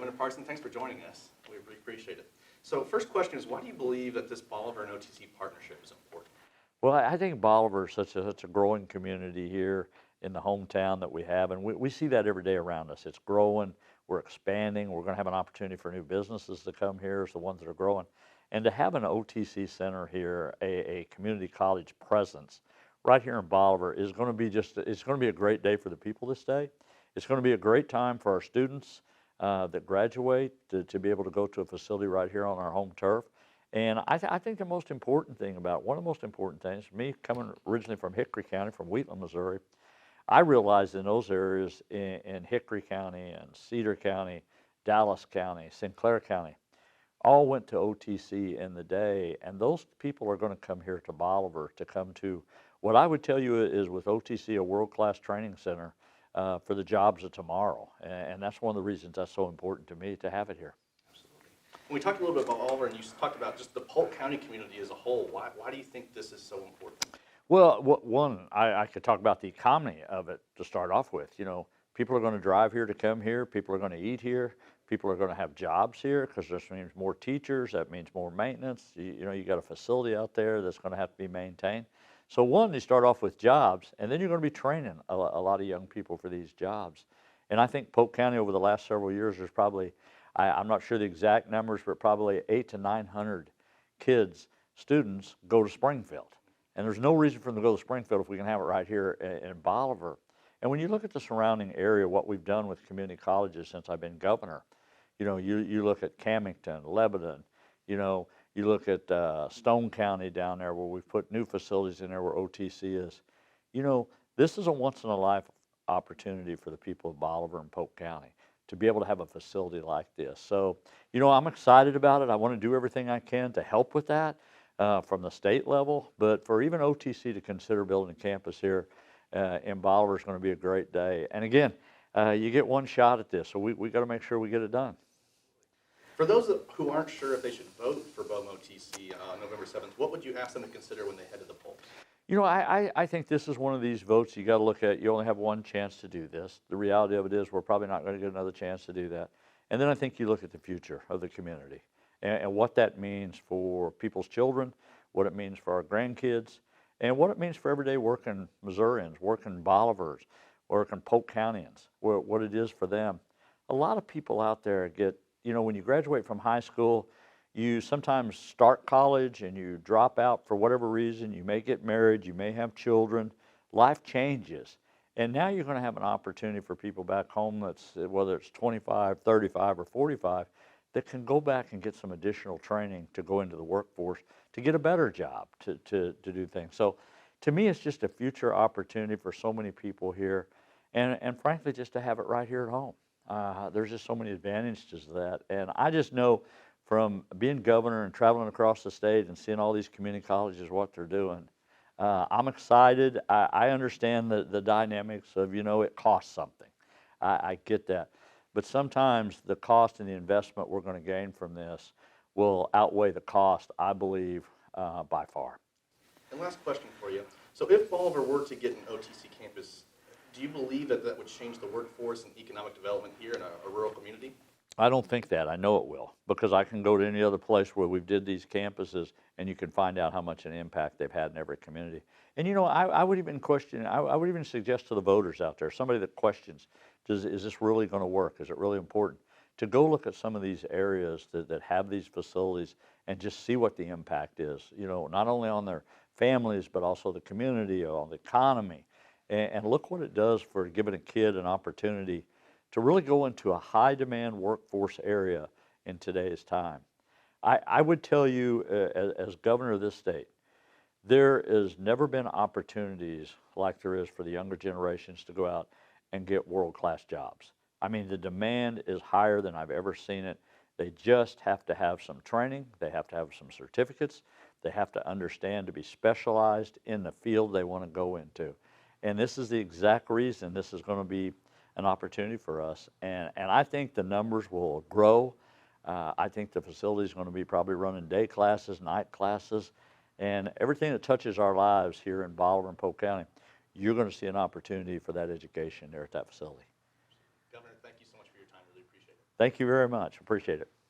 Governor Parson, thanks for joining us. We really appreciate it. So first question is, why do you believe that this Bolivar and OTC partnership is important? Well, I think Bolivar is such a growing community here in the hometown that we have, and we see that every day around us. It's growing, we're expanding, we're going to have an opportunity for new businesses to come here, it's the ones that are growing. And to have an OTC center here, a community college presence right here in Bolivar is going to be it's going to be a great day for the people this day. It's going to be a great time for our students that graduate to be able to go to a facility right here on our home turf. And I think the most important thing one of the most important things, me coming originally from Hickory County, from Wheatland, Missouri, I realized in those areas in Hickory County and Cedar County, Dallas County, Sinclair County, all went to OTC in the day, and those people are going to come here to Bolivar to come to what I would tell you is with OTC a world-class training center for the jobs of tomorrow, and that's one of the reasons that's so important to me to have it here. When we talked a little bit about Bolivar, and you talked about just the Polk County community as a whole, why do you think this is so important? Well, one, I could talk about the economy of it to start off with. You know, people are going to drive here to come here. People are going to eat here. People are going to have jobs here because this means more teachers. That means more maintenance. You know, you got a facility out there that's going to have to be maintained. So one, you start off with jobs, and then you're going to be training a lot of young people for these jobs. And I think Polk County over the last several years, there's probably, I'm not sure the exact numbers, but probably 800 to 900 kids, students, go to Springfield. And there's no reason for them to go to Springfield if we can have it right here in Bolivar. And when you look at the surrounding area, what we've done with community colleges since I've been governor, you know, you look at Camington, Lebanon, you know, you look at Stone County down there where we've put new facilities in there where OTC is. You know, this is a once-in-a-life opportunity for the people of Bolivar and Polk County to be able to have a facility like this. So, you know, I'm excited about it. I want to do everything I can to help with that from the state level. But for even OTC to consider building a campus here in Bolivar is going to be a great day. And again, you get one shot at this, so we got to make sure we get it done. For those who aren't sure if they should vote for BoMOTC on November 7th, what would you ask them to consider when they head to the polls? You know, I think this is one of these votes you got to look at. You only have one chance to do this. The reality of it is we're probably not going to get another chance to do that. And then I think you look at the future of the community and what that means for people's children, what it means for our grandkids, and what it means for everyday working Missourians, working Bolivars, working Polk Countyans, what it is for them. A lot of people out there get, you know, when you graduate from high school, you sometimes start college and you drop out for whatever reason. You may get married, you may have children. Life changes. And now you're going to have an opportunity for people back home that's, whether it's 25, 35, or 45, that can go back and get some additional training to go into the workforce to get a better job, to do things. So to me, it's just a future opportunity for so many people here. And frankly, just to have it right here at home. There's just so many advantages to that. And I just know from being governor and traveling across the state and seeing all these community colleges, what they're doing, I'm excited. I understand the dynamics of, you know, it costs something. I get that. But sometimes the cost and the investment we're going to gain from this will outweigh the cost, I believe, by far. And last question for you. So if Bolivar were to get an OTC campus, do you believe that that would change the workforce and economic development here in a rural community? I don't think that. I know it will, because I can go to any other place where we've did these campuses and you can find out how much an impact they've had in every community. And you know, I would even question, I would even suggest to the voters out there, somebody that questions, is this really going to work? Is it really important? To go look at some of these areas that have these facilities and just see what the impact is, you know, not only on their families, but also the community, on the economy. And look what it does for giving a kid an opportunity to really go into a high demand workforce area in today's time. I would tell you as governor of this state, there has never been opportunities like there is for the younger generations to go out and get world-class jobs. I mean, the demand is higher than I've ever seen it. They just have to have some training. They have to have some certificates. They have to understand to be specialized in the field they want to go into. And this is the exact reason this is going to be an opportunity for us. And I think the numbers will grow. I think the facility is going to be probably running day classes, night classes, and everything that touches our lives here in Bolivar and Polk County, you're going to see an opportunity for that education there at that facility. Governor, thank you so much for your time. Really appreciate it. Thank you very much. Appreciate it.